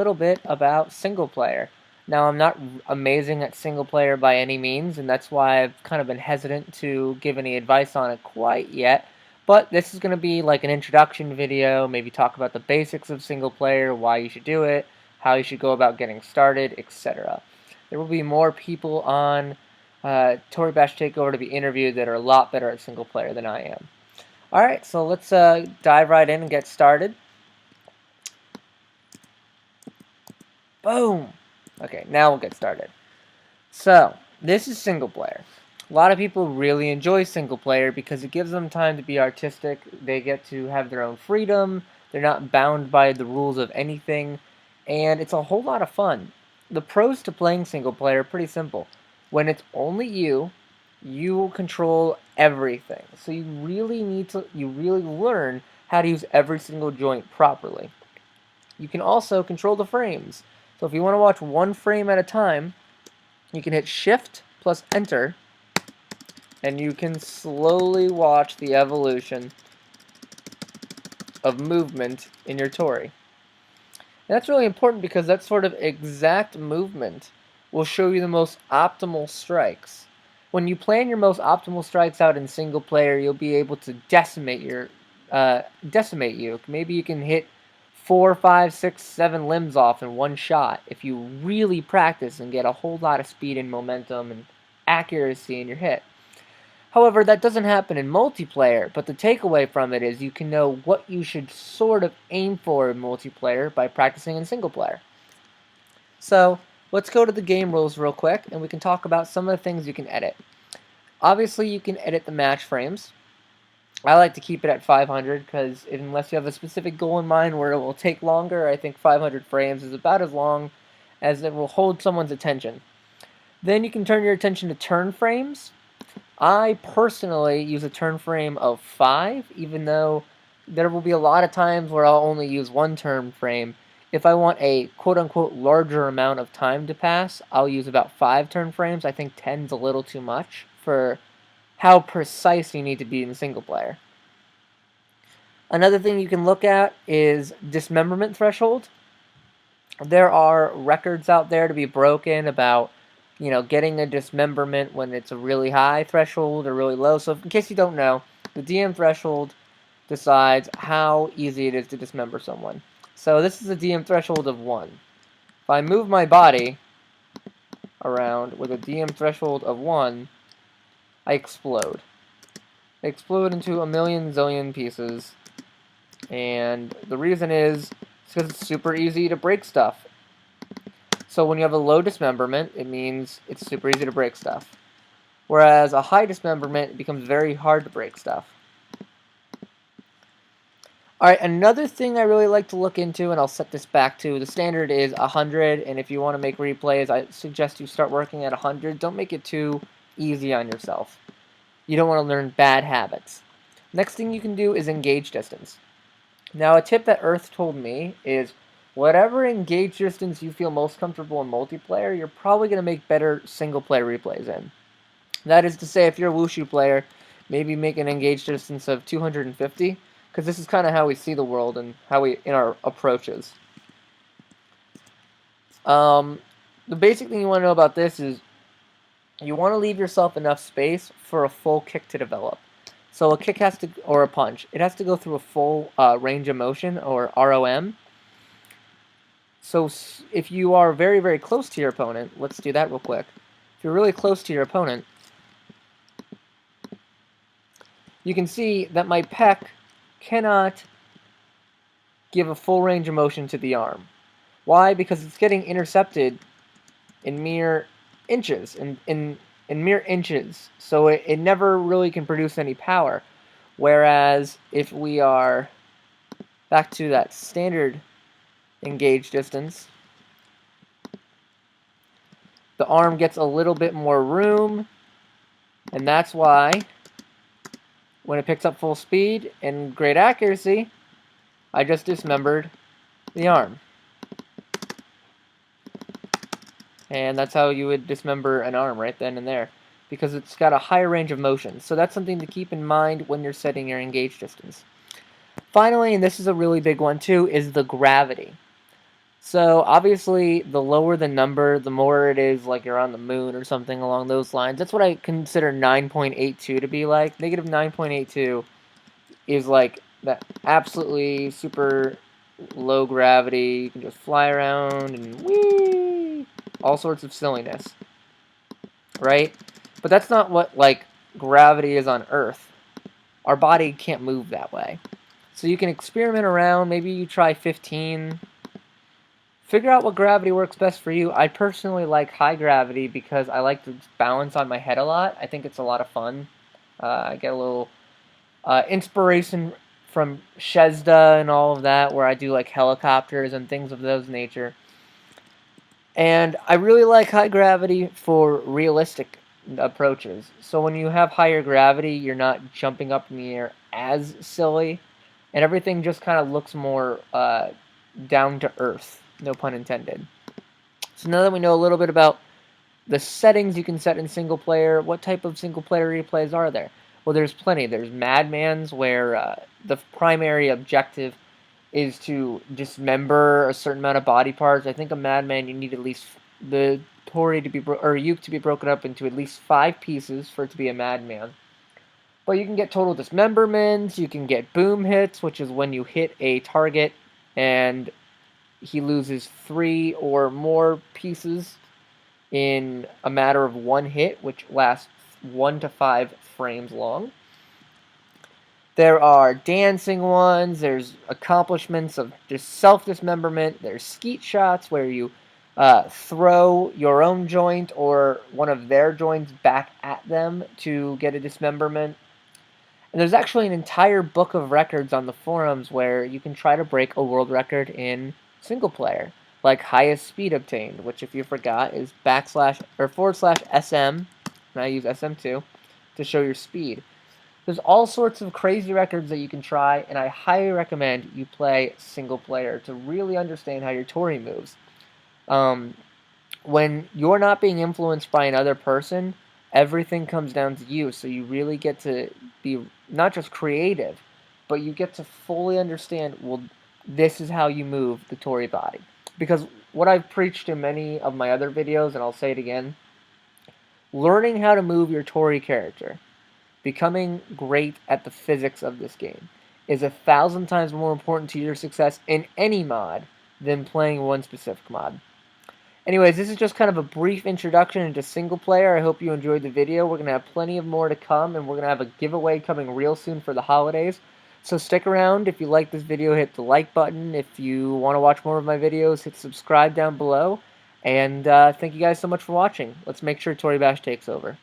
little bit about single player. Now, I'm not amazing at single player by any means, and that's why I've kind of been hesitant to give any advice on it quite yet. But this is going to be like an introduction video, maybe talk about the basics of single player, why you should do it, how you should go about getting started, etc. There will be more people on Toribash TakeOVer to be interviewed that are a lot better at single player than I am. Alright, so let's dive right in and get started. Boom! Okay, now we'll get started. So, this is single player. A lot of people really enjoy single player because it gives them time to be artistic. They get to have their own freedom. They're not bound by the rules of anything. And it's a whole lot of fun. The pros to playing single player are pretty simple. When it's only you will control everything. So you really learn how to use every single joint properly. You can also control the frames. So if you want to watch one frame at a time, you can hit Shift plus Enter, and you can slowly watch the evolution of movement in your Tori. And that's really important because that sort of exact movement will show you the most optimal strikes. When you plan your most optimal strikes out in single player, you'll be able to decimate you. Maybe you can hit 4, 5, 6, 7 limbs off in one shot if you really practice and get a whole lot of speed and momentum and accuracy in your hit. However, that doesn't happen in multiplayer, but the takeaway from it is you can know what you should sort of aim for in multiplayer by practicing in single player. So, let's go to the game rules real quick, and we can talk about some of the things you can edit. Obviously, you can edit the match frames. I like to keep it at 500 because unless you have a specific goal in mind where it will take longer, I think 500 frames is about as long as it will hold someone's attention. Then you can turn your attention to turn frames. I personally use a turn frame of 5, even though there will be a lot of times where I'll only use one turn frame. If I want a quote-unquote larger amount of time to pass, I'll use about 5 turn frames. I think 10's a little too much for how precise you need to be in single player. Another thing you can look at is dismemberment threshold. There are records out there to be broken about, getting a dismemberment when it's a really high threshold or really low. So in case you don't know, the DM threshold decides how easy it is to dismember someone. So this is a DM threshold of 1. If I move my body around with a DM threshold of 1, I explode. I explode into a million zillion pieces, and the reason is because it's super easy to break stuff. So when you have a low dismemberment, it means it's super easy to break stuff. Whereas a high dismemberment, it becomes very hard to break stuff. Alright, another thing I really like to look into, and I'll set this back to, the standard is 100, and if you want to make replays, I suggest you start working at 100. Don't make it too easy on yourself. You don't want to learn bad habits. Next thing you can do is engage distance. Now, a tip that Earth told me is whatever engage distance you feel most comfortable in multiplayer, you're probably going to make better single player replays in. That is to say, if you're a Wushu player, maybe make an engage distance of 250, because this is kind of how we see the world and how we in our approaches. The basic thing you want to know about this is you want to leave yourself enough space for a full kick to develop. So a kick has to, or a punch, it has to go through a full range of motion, or ROM. So if you are very, very close to your opponent, let's do that real quick. If you're really close to your opponent, you can see that my pec cannot give a full range of motion to the arm. Why? Because it's getting intercepted in mere inches, in mere inches, so it never really can produce any power. Whereas if we are back to that standard engage distance, the arm gets a little bit more room, and that's why when it picks up full speed and great accuracy, I just dismembered the arm. And that's how you would dismember an arm right then and there, because it's got a higher range of motion. So that's something to keep in mind when you're setting your engage distance. Finally, and this is a really big one too, is the gravity. So obviously, the lower the number, the more it is like you're on the moon or something along those lines. That's what I consider 9.82 to be like. Negative 9.82 is like that absolutely super low gravity. You can just fly around and whee, all sorts of silliness, right? But that's not what like gravity is on Earth. Our body can't move that way. So you can experiment around. Maybe you try 15. Figure out what gravity works best for you. I personally like high gravity because I like to balance on my head a lot. I think it's a lot of fun. I get a little inspiration from Shezda and all of that, where I do like helicopters and things of those nature. And I really like high gravity for realistic approaches. So when you have higher gravity, you're not jumping up in the air as silly, and everything just kind of looks more down to earth. No pun intended. So now that we know a little bit about the settings you can set in single player, what type of single player replays are there? Well, there's plenty. There's Madman's, where the primary objective is to dismember a certain amount of body parts. I think a Madman, you need at least the Tori to be or Yuke to be broken up into at least 5 pieces for it to be a Madman. But you can get total dismemberments. You can get boom hits, which is when you hit a target and he loses 3 or more pieces in a matter of 1 hit, which lasts 1 to 5 frames long. There are dancing ones, there's accomplishments of just self-dismemberment, there's skeet shots where you throw your own joint or one of their joints back at them to get a dismemberment. And there's actually an entire book of records on the forums where you can try to break a world record in single player, like highest speed obtained, which if you forgot is /SM, and I use SM2 to show your speed. There's all sorts of crazy records that you can try, and I highly recommend you play single player to really understand how your Tori moves. When you're not being influenced by another person, everything comes down to you, so you really get to be not just creative, but you get to fully understand, well, this is how you move the Tori body. Because what I've preached in many of my other videos, and I'll say it again, learning how to move your Tori character, becoming great at the physics of this game, is 1,000 times more important to your success in any mod than playing one specific mod. Anyways, this is just kind of a brief introduction into single player. I hope you enjoyed the video. We're going to have plenty of more to come, and we're going to have a giveaway coming real soon for the holidays. So stick around. If you like this video, hit the like button. If you want to watch more of my videos, hit subscribe down below. And thank you guys so much for watching. Let's make sure Toribash takes over.